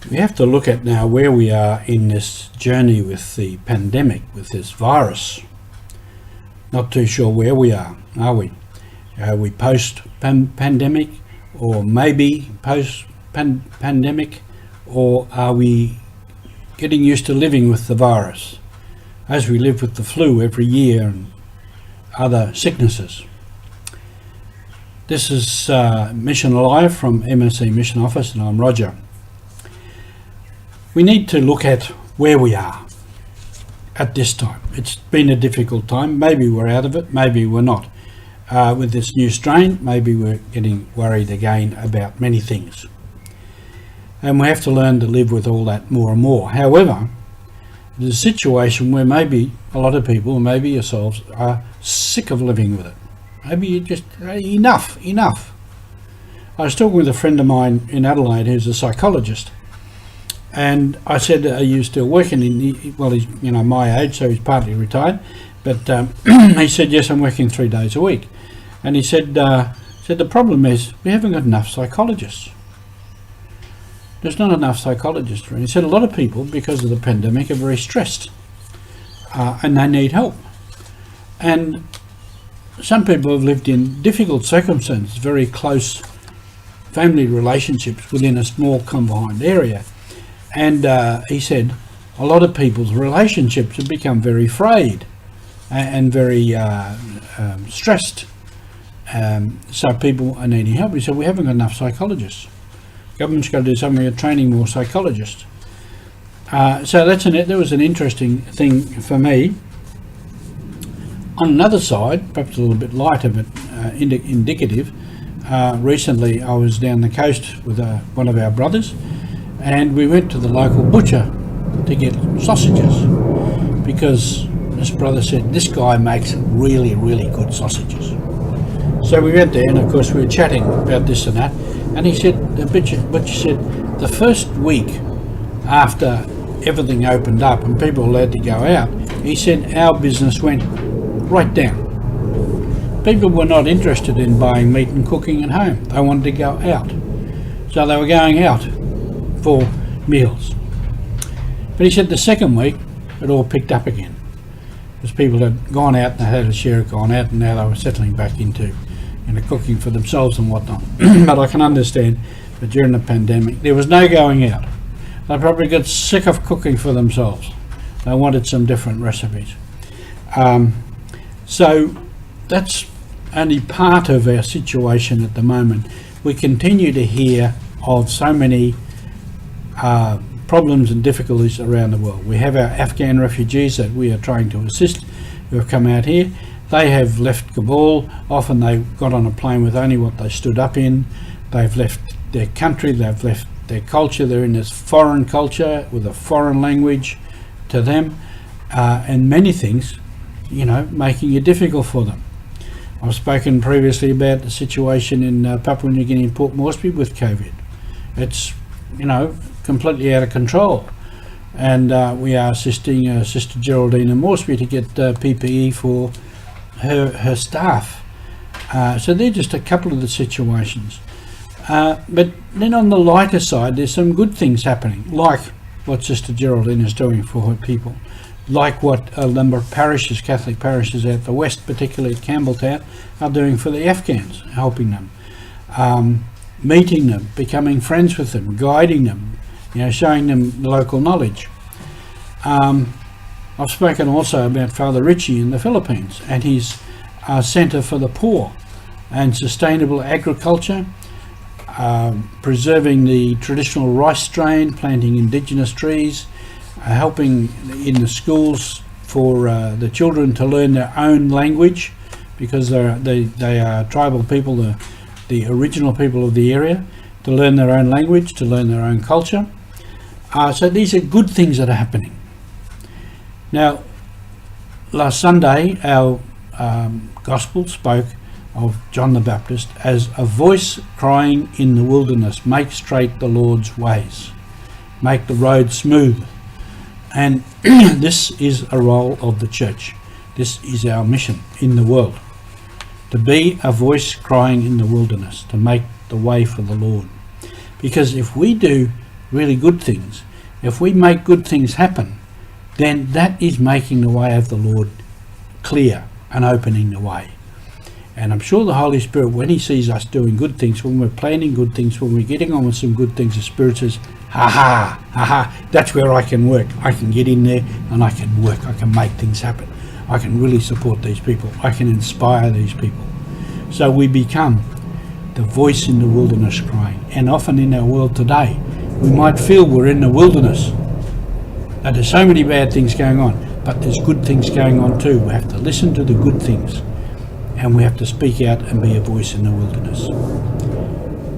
We have to look at now where we are in this journey with the pandemic, with this virus. Not too sure where we are we? Are we post-pandemic, or maybe post-pandemic, or are we getting used to living with the virus, as we live with the flu every year and other sicknesses? This is Mission Alive from MSC Mission Office, and I'm Roger. We need to look at where we are at this time. It's been a difficult time. Maybe we're out of it, maybe we're not. With this new strain, maybe we're getting worried again about many things. And we have to learn to live with all that more and more. However, there's a situation where maybe a lot of people, maybe yourselves, are sick of living with it. Maybe you just, enough. I was talking with a friend of mine in Adelaide who's a psychologist. And I said, are you still working? He's my age, so he's partly retired. But he said, yes, I'm working 3 days a week. And he said, the problem is we haven't got enough psychologists. There's not enough psychologists. And he said a lot of people, because of the pandemic, are very stressed and they need help. And some people have lived in difficult circumstances, very close family relationships within a small confined area. And he said a lot of people's relationships have become very frayed and very stressed. So people are needing help. He said, we haven't got enough psychologists. Government's got to do something about training more psychologists. So that was an interesting thing for me. On another side, perhaps a little bit lighter but indicative, recently I was down the coast with one of our brothers, and we went to the local butcher to get sausages, because this brother said this guy makes really, really good sausages. So we went there, and of course we were chatting about this and that, and he said, the butcher said, the first week after everything opened up and people were allowed to go out, he said our business went right down. People were not interested in buying meat and cooking at home. They wanted to go out. So they were going out for meals. But he said the second week it all picked up again, because people had gone out and they had a share had gone out, and now they were settling back into cooking for themselves and whatnot. But I can understand that during the pandemic there was no going out. They probably got sick of cooking for themselves. They wanted some different recipes. So that's only part of our situation at the moment. We continue to hear of so many problems and difficulties around the world. We have our Afghan refugees that we are trying to assist, who have come out here. They have left Kabul. Often they got on a plane with only what they stood up in. They've left their country, they've left their culture. They're in this foreign culture with a foreign language to them, and many things, making it difficult for them. I've spoken previously about the situation in Papua New Guinea and Port Moresby with COVID. It's, completely out of control. And we are assisting Sister Geraldine in Moresby to get PPE for her staff. So they're just a couple of the situations. But then on the lighter side, there's some good things happening, like what Sister Geraldine is doing for her people, like what a number of parishes, Catholic parishes out the west, particularly at Campbelltown, are doing for the Afghans, helping them, meeting them, becoming friends with them, guiding them, showing them the local knowledge. I've spoken also about Father Ritchie in the Philippines and his Centre for the Poor and Sustainable Agriculture, preserving the traditional rice strain, planting indigenous trees, helping in the schools for the children to learn their own language, because they are tribal people, the original people of the area, to learn their own language, to learn their own culture. So these are good things that are happening. Now, last Sunday our Gospel spoke of John the Baptist as a voice crying in the wilderness, make straight the Lord's ways, make the road smooth. And this is a role of the church. This is our mission in the world, to be a voice crying in the wilderness, to make the way for the Lord. Because if we do really good things, if we make good things happen, then that is making the way of the Lord clear and opening the way. And I'm sure the Holy Spirit, when he sees us doing good things, when we're planning good things, when we're getting on with some good things, the Spirit says, that's where I can work. I can get in there and I can work. I can make things happen. I can really support these people. I can inspire these people. So we become the voice in the wilderness crying. And often in our world today, we might feel we're in the wilderness, that there's so many bad things going on, but there's good things going on too. We have to listen to the good things, and we have to speak out and be a voice in the wilderness.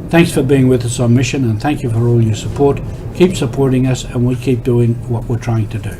Thanks for being with us on mission, and thank you for all your support. Keep supporting us, and we keep doing what we're trying to do.